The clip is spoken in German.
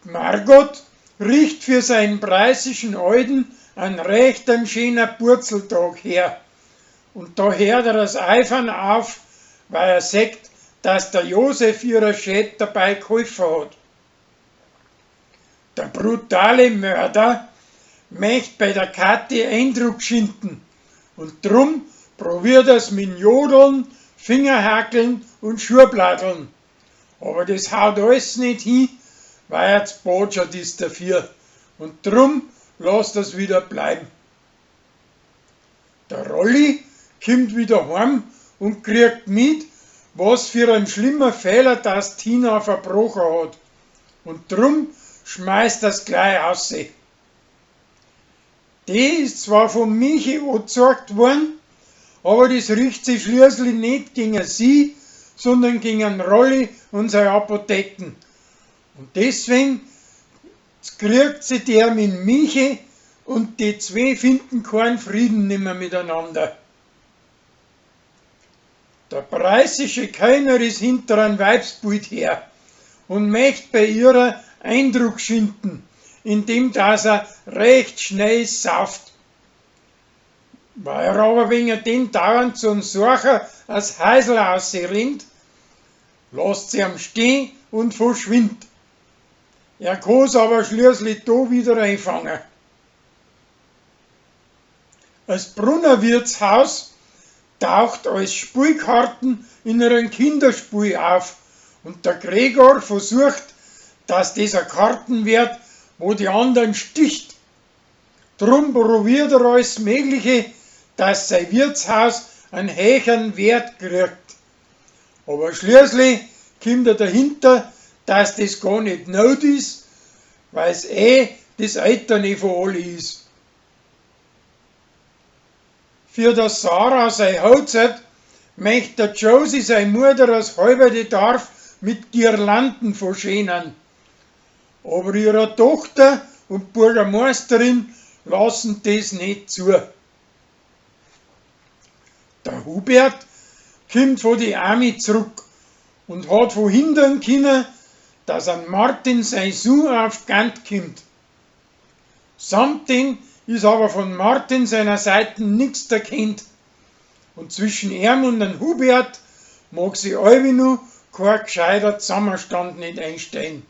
Margot riecht für seinen preisischen Alten einen recht schönen Purzeltag her. Und da hört er das Eifern auf, weil er sagt, dass der Josef ihrer Schäd dabei geholfen hat. Der brutale Mörder möchte bei der Kathi Eindruck schinden und drum probiert er's mit Jodeln, Fingerhackeln und Schuhbladeln. Aber das haut alles nicht hin, weil er zu botschert ist dafür. Und drum lasst er's wieder bleiben. Der Rolli kommt wieder heim und kriegt mit, was für ein schlimmer Fehler das Tina verbrochen hat. Und drum schmeißt er's gleich raus. Die ist zwar von Michi angezeigt worden, aber das richtet sich schließlich nicht gegen sie, sondern gegen einen Rolli und seine Apotheken. Und deswegen kriegt sie der mit Michi und die zwei finden keinen Frieden nimmer miteinander. Der preußische Kellner ist hinter einem Weibsbild her und möchte bei ihrer Eindruck schinden, indem dass er recht schnell sauft. Weil er aber wegen den dauernd so ein Sorcher als Heisel ausrennt, lässt sie am stehen und verschwindet. Er kann's aber schließlich da wieder einfangen. Das Brunnerwirtshaus taucht als Spielkarten in einem Kinderspiel auf und der Gregor versucht, dass dieser Karten wird, wo die anderen sticht. Drum probiert er alles Mögliche, dass sein Wirtshaus einen höheren Wert kriegt. Aber schließlich kommt er dahinter, dass das gar nicht not ist, weil es das Alter von alle ist. Für das Sarah sein Hochzeit möchte der Josie seine Mutter das halbe Dorf mit Girlanden verschönern. Aber ihre Tochter und Bürgermeisterin lassen das nicht zu. Der Hubert kommt von die Army zurück und hat verhindern können, dass an Martin sein Sohn auf Gant kommt. Samtdem ist aber von Martin seiner Seite nichts erkennt. Und zwischen ihm und dem Hubert mag sich allweil noch kein gescheiter Zusammenstand nicht einstellen.